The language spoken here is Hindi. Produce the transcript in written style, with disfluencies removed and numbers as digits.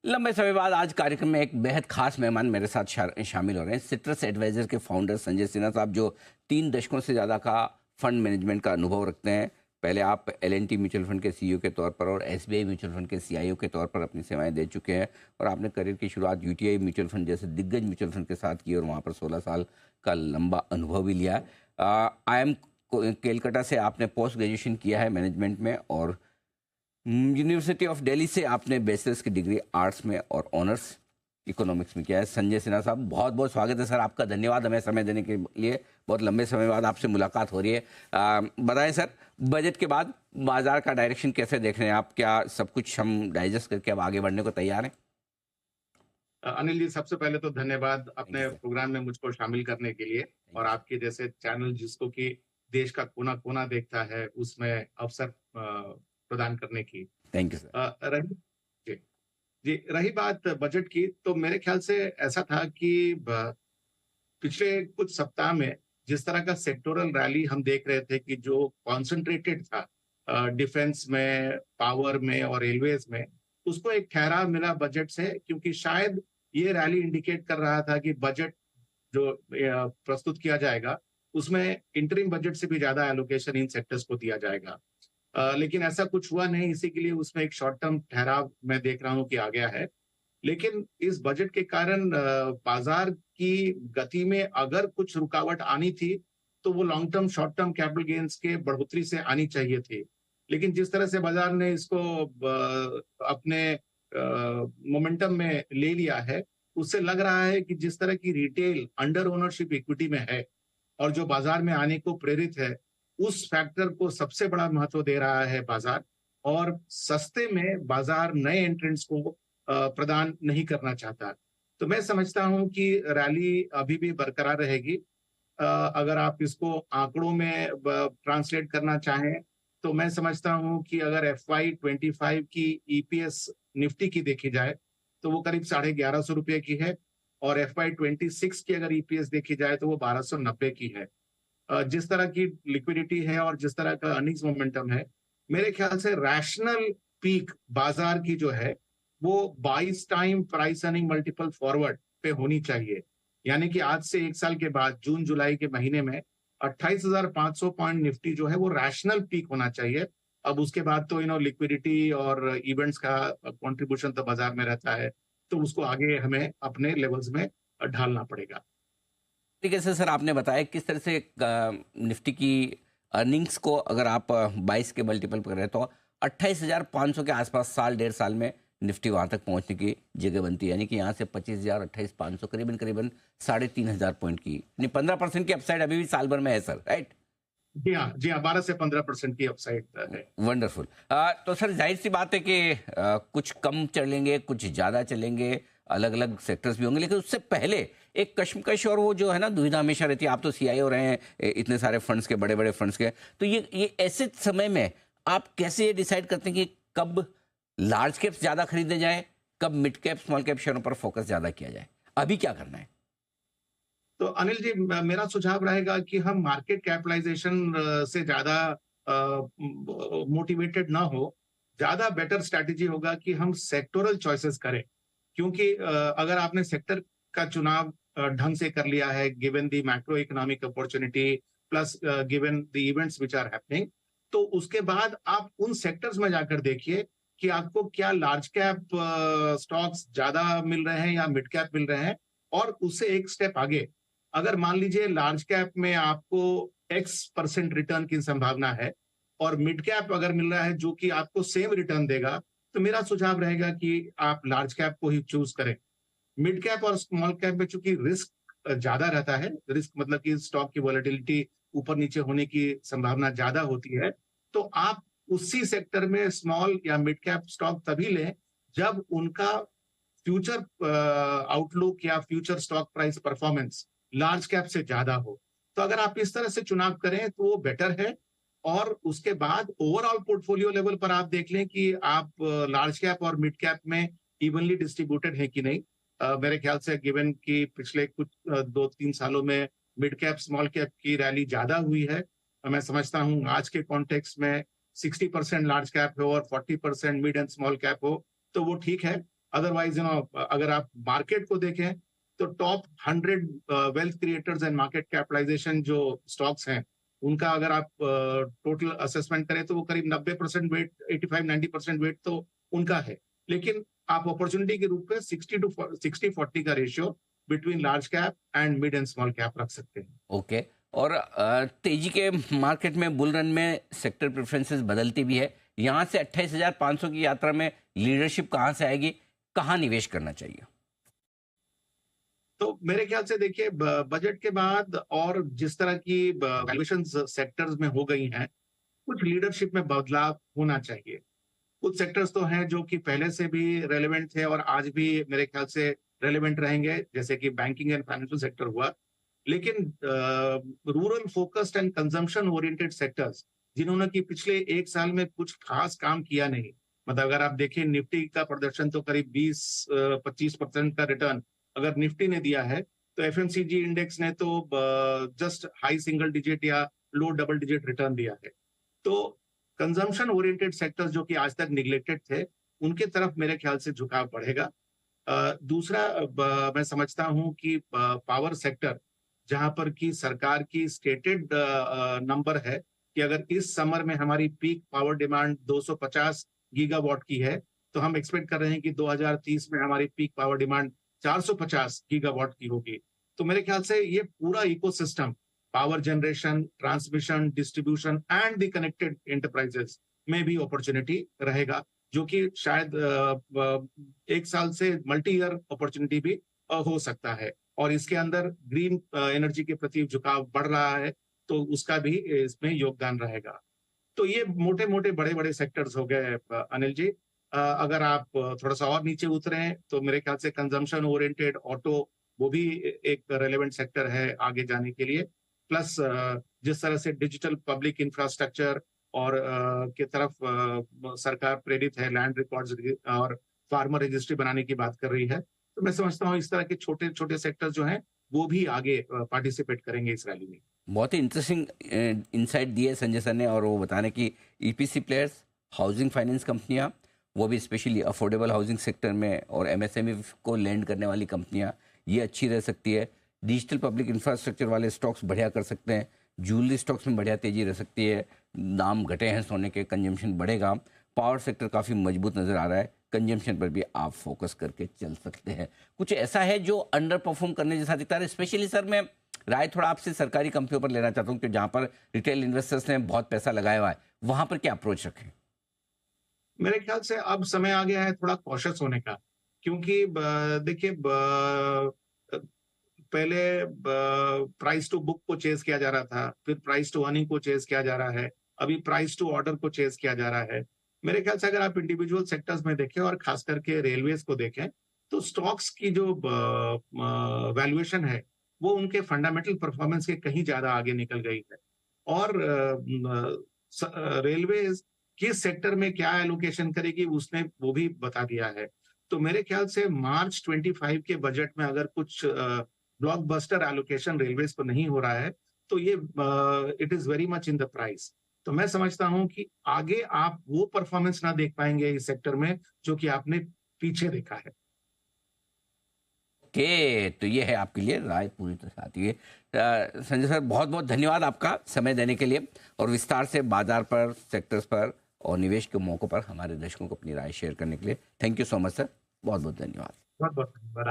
लंबे समय बाद आज कार्यक्रम में एक बेहद खास मेहमान मेरे साथ शामिल हो रहे हैं। सिट्रस एडवाइजर के फाउंडर संजय सिन्हा साहब, जो 3 दशकों से ज़्यादा का फंड मैनेजमेंट का अनुभव रखते हैं। पहले आप एल&टी म्यूचुअल फंड के सीईओ के तौर पर और एसबीआई म्यूचुअल फंड के सीआईओ के तौर पर अपनी सेवाएं दे चुके हैं, और आपने करियर की शुरुआत यूटीआई म्यूचुअल फंड जैसे दिग्गज म्यूचुअल फंड के साथ की और वहाँ पर 16 साल का लंबा अनुभव भी लिया है। IIM केलकटा से आपने पोस्ट ग्रेजुएशन किया है मैनेजमेंट में, और यूनिवर्सिटी ऑफ दिल्ली से आपने बैचलर्स की डिग्री आर्ट्स में और ऑनर्स इकोनॉमिक्स में किया है। संजय सिन्हा साहब, बहुत बहुत स्वागत है सर आपका। धन्यवाद हमें समय देने के लिए। बहुत लंबे समय बाद आपसे मुलाकात हो रही है। बताएं सर, बजट के बाद बाजार का डायरेक्शन कैसे देख रहे हैं आप? क्या सब कुछ हम डाइजेस्ट करके अब आगे बढ़ने को तैयार हैं? अनिल जी, सबसे पहले तो धन्यवाद थैंक यू अपने सर। प्रोग्राम में मुझको शामिल करने के लिए, थैंक और यू सर। आपके जैसे चैनल जिसको कि देश का कोना कोना देखता है उसमें अवसर प्रदान करने की। Thank you sir. रही जी, जी, रही बात बजट की, तो मेरे ख्याल से ऐसा था कि पिछले कुछ सप्ताह में जिस तरह का सेक्टोरल रैली हम देख रहे थे कि जो कॉन्सेंट्रेटेड था डिफेंस में, पावर में और रेलवेज में, उसको एक ठहराव मिला बजट से, क्योंकि शायद ये रैली इंडिकेट कर रहा था कि बजट जो प्रस्तुत किया जाएगा उसमें इंटरिम बजट से भी ज्यादा एलोकेशन इन सेक्टर्स को दिया जाएगा। लेकिन ऐसा कुछ हुआ नहीं, इसी के लिए उसमें एक शॉर्ट टर्म ठहराव मैं देख रहा हूं कि आ गया है। लेकिन इस बजट के कारण बाजार की गति में अगर कुछ रुकावट आनी थी, तो वो long term short term capital gains के बढ़ोतरी से आनी चाहिए थी। लेकिन जिस तरह से बाजार ने इसको अपने मोमेंटम में ले लिया है, उससे लग रहा है कि जिस तरह की रिटेल अंडर ओनरशिप इक्विटी में है और जो बाजार में आने को प्रेरित है, उस फैक्टर को सबसे बड़ा महत्व दे रहा है बाजार, और सस्ते में बाजार नए एंट्रेंट्स को प्रदान नहीं करना चाहता। तो मैं समझता हूं कि रैली अभी भी बरकरार रहेगी। अगर आप इसको आंकड़ों में ट्रांसलेट करना चाहें, तो मैं समझता हूं कि अगर FY25 की ईपीएस निफ्टी की देखी जाए, तो वो करीब 1150 रुपए की है, और FY26 की अगर ईपीएस देखी जाए तो वो 1290 की है। जिस तरह की लिक्विडिटी है और जिस तरह का अर्निंग्स मोमेंटम है, मेरे ख्याल से रैशनल पीक बाजार की जो है वो 22 time price earning multiple forward पे होनी चाहिए। यानी कि आज से 1 साल के बाद जून जुलाई के महीने में 28,500 पॉइंट निफ्टी जो है वो रैशनल पीक होना चाहिए। अब उसके बाद तो लिक्विडिटी और इवेंट्स का कंट्रीब्यूशन तो बाजार में रहता है, तो उसको आगे हमें अपने लेवल्स में ढालना पड़ेगा। तरीके से सर आपने बताया किस तरह से निफ्टी की अर्निंग्स को अगर आप 22 के मल्टीपल पर करें तो 28,500 के आसपास साल डेढ़ साल में निफ्टी वहां तक पहुंचने की जगह बनती है। यानी कि यहाँ से 25,000, 28,500, करीबन करीबन 3,500 पॉइंट की, यानी 15% की अपसाइड अभी भी साल भर में है सर, राइट? जी हाँ, जी हाँ, 12 से 15% की अपसाइड है। वंडरफुल। तो सर जाहिर सी बात है कि कुछ कम चलेंगे, कुछ ज़्यादा चलेंगे, अलग अलग सेक्टर्स भी होंगे, लेकिन उससे पहले एक कश्मकश और वो जो है ना दुविधा हमेशा रहती है। आप तो सीआईओ रहे हैं इतने सारे फंड्स के, बड़े बड़े फंड्स के, तो ये ऐसे समय में आप कैसे ये डिसाइड करते हैं कि कब लार्ज कैप्स ज़्यादा खरीदे जाए, कब मिड कैप स्मॉल कैप शेयरों पर फोकस ज़्यादा किया जाए? अभी क्या करना है? तो अनिल जी, मेरा सुझाव रहेगा कि हम मार्केट कैपिटलाइजेशन से ज्यादा मोटिवेटेड ना हो। ज्यादा बेटर स्ट्रैटेजी होगा कि हम सेक्टोरल चॉइसेस करें, क्योंकि अगर आपने सेक्टर का चुनाव ढंग से कर लिया है, given the macro economic opportunity plus given the events which are happening, तो उसके बाद आप उन सेक्टर्स में जाकर देखिए कि आपको क्या लार्ज कैप स्टॉक्स ज्यादा मिल रहे हैं या मिड कैप मिल रहे हैं, और उससे एक स्टेप आगे, अगर मान लीजिए लार्ज कैप में आपको X% रिटर्न की संभावना है और मिड कैप अगर मिल रहा है जो कि आपको सेम रिटर्न देगा, तो मेरा सुझाव रहेगा कि आप लार्ज कैप को ही चूज करें। मिड कैप और स्मॉल कैप में चूंकि रिस्क ज्यादा रहता है, रिस्क मतलब कि स्टॉक की वॉलेटिलिटी ऊपर नीचे होने की संभावना ज्यादा होती है, तो आप उसी सेक्टर में स्मॉल या मिड कैप स्टॉक तभी लें जब उनका फ्यूचर आउटलुक या future stock price performance large cap से ज्यादा हो। तो अगर आप इस तरह से चुनाव करें तो वो बेटर है। और उसके बाद ओवरऑल पोर्टफोलियो लेवल पर आप देख लें कि आप लार्ज कैप और मिड कैप में इवनली डिस्ट्रीब्यूटेड है कि नहीं। मेरे ख्याल से गिवन कि पिछले कुछ 2-3 सालों में मिड कैप स्मॉल कैप की रैली ज्यादा हुई है, मैं समझता हूं आज के कॉन्टेक्स्ट में 60% लार्ज कैप हो और 40% मिड एंड स्मॉल कैप हो, तो वो ठीक है। अदरवाइज अगर आप मार्केट को देखें तो top 100 wealth creators and market capitalization जो स्टॉक्स हैं, उनका अगर आप टोटल असेसमेंट करें तो वो करीब 90% वेट, 85-90% वेट तो उनका है। लेकिन आप अपॉर्चुनिटी के रूप में 60-40 का ratio between large cap and mid and small cap रख सकते हैं। ओके। और तेजी के मार्केट में बुल रन में सेक्टर प्रेफरेंसेस बदलती भी है। यहाँ से 28,500 की यात्रा में लीडरशिप कहाँ से आएगी, कहाँ निवेश करना चाहिए? तो मेरे ख्याल से देखिए बजट के बाद और जिस तरह की वैल्यूएशन सेक्टर्स में हो गई हैं, कुछ लीडरशिप में बदलाव होना चाहिए। कुछ सेक्टर्स तो हैं जो कि पहले से भी रेलेवेंट थे और आज भी मेरे ख्याल से रेलेवेंट रहेंगे, जैसे कि बैंकिंग एंड फाइनेंशियल सेक्टर हुआ। लेकिन rural focused and consumption oriented sectors, जिन्होंने कि पिछले 1 साल में कुछ खास काम किया नहीं, मतलब अगर आप देखें निफ्टी का प्रदर्शन तो करीब 20-25% का रिटर्न अगर निफ्टी ने दिया है, तो एफएमसीजी इंडेक्स ने तो जस्ट हाई सिंगल डिजिट या लो डबल डिजिट रिटर्न दिया है। तो कंजम्पशन ओरिएंटेड सेक्टर्स जो कि आज तक निग्लेक्टेड थे, उनके तरफ मेरे ख्याल से झुकाव बढ़ेगा। दूसरा मैं समझता हूं कि पावर सेक्टर, जहां पर कि सरकार की स्टेटेड नंबर है कि अगर इस समर में हमारी पीक पावर डिमांड 250 गीगावाट की है, तो हम एक्सपेक्ट कर रहे हैं कि 2030 में हमारी पीक पावर डिमांड 450 गीगावाट की होगी। तो मेरे ख्याल से ये पूरा ecosystem, power generation, transmission, distribution and the connected enterprises में भी अपॉर्चुनिटी रहेगा, जो कि शायद 1 साल से मल्टी ईयर अपॉर्चुनिटी भी हो सकता है। और इसके अंदर ग्रीन एनर्जी के प्रति झुकाव बढ़ रहा है, तो उसका भी इसमें योगदान रहेगा। तो ये मोटे-मोटे बड़े-बड़े सेक्टर्स हो गए अनिल जी। अगर आप थोड़ा-सा और नीचे उतरें तो मेरे ख्याल से कंजम्पशन ओरिएंटेड ऑटो, वो भी एक रेलेवेंट सेक्टर है आगे जाने के लिए। प्लस जिस तरह से डिजिटल पब्लिक इंफ्रास्ट्रक्चर और की तरफ सरकार प्रेरित है, लैंड रिकॉर्ड्स और फार्मर रजिस्ट्री बनाने की बात कर रही है। तो मैं समझता हूँ इस तरह के छोटे-छोटे सेक्टर जो हैं, वो भी आगे पार्टिसिपेट करेंगे इस रैली में। बहुत ही इंटरेस्टिंग इंसाइट दिए संजय सर ने, और वो बताने की ईपीसी प्लेयर्स, हाउसिंग फाइनेंस कंपनियां, वो भी स्पेशली अफोर्डेबल हाउसिंग सेक्टर में, और एमएसएमई को लैंड करने वाली कंपनियां, ये अच्छी रह सकती है। डिजिटल पब्लिक इंफ्रास्ट्रक्चर वाले स्टॉक्स बढ़िया कर सकते हैं। ज्वेलरी स्टॉक्स में बढ़िया तेजी रह सकती है। दाम घटे हैं सोने के, कंजम्पशन बढ़ेगा। पावर सेक्टर काफ़ी मजबूत नज़र आ रहा है, कंजम्पशन पर भी आप फोकस करके चल सकते हैं। कुछ ऐसा है जो अंडर परफॉर्म करने जैसा दिखता है? स्पेशली सर मैं राय थोड़ा आपसे सरकारी कंपनियों पर लेना चाहता हूँ कि जहाँ पर रिटेल इन्वेस्टर्स ने बहुत पैसा लगाया हुआ है, वहाँ पर क्या अप्रोच रखें? मेरे ख्याल से अब समय आ गया है थोड़ा कॉशियस होने का, क्योंकि देखिए पहले प्राइस टू बुक को चेज किया जा रहा था, फिर प्राइस टू अर्निंग को चेज किया जा रहा है, अभी प्राइस टू ऑर्डर को चेज किया जा रहा है। मेरे ख्याल से अगर आप इंडिविजुअल सेक्टर्स में देखें और खास करके रेलवेज को देखें, तो स्टॉक्स की जो वैल्यूएशन है, वो उनके फंडामेंटल परफॉर्मेंस के कहीं ज्यादा आगे निकल गई है। और रेलवेज किस सेक्टर में क्या एलोकेशन करेगी उसने वो भी बता दिया है। तो मेरे ख्याल से मार्च 25 के बजट में अगर कुछ ब्लॉकबस्टर एलोकेशन रेलवेज को नहीं हो रहा है, तो ये it is very much in the price. तो मैं समझता हूं कि आगे आप वो परफॉर्मेंस ना देख पाएंगे इस सेक्टर में जो कि आपने पीछे देखा है। ओके, तो ये है आपके लिए राय पूरी तरह आती है। संजय सर, बहुत बहुत धन्यवाद आपका समय देने के लिए, और विस्तार से बाजार पर, सेक्टर्स पर और निवेश के मौकों पर हमारे दर्शकों को अपनी राय शेयर करने के लिए। Thank you so much sir, बहुत बहुत धन्यवाद। बहुत बहुत धन्यवाद।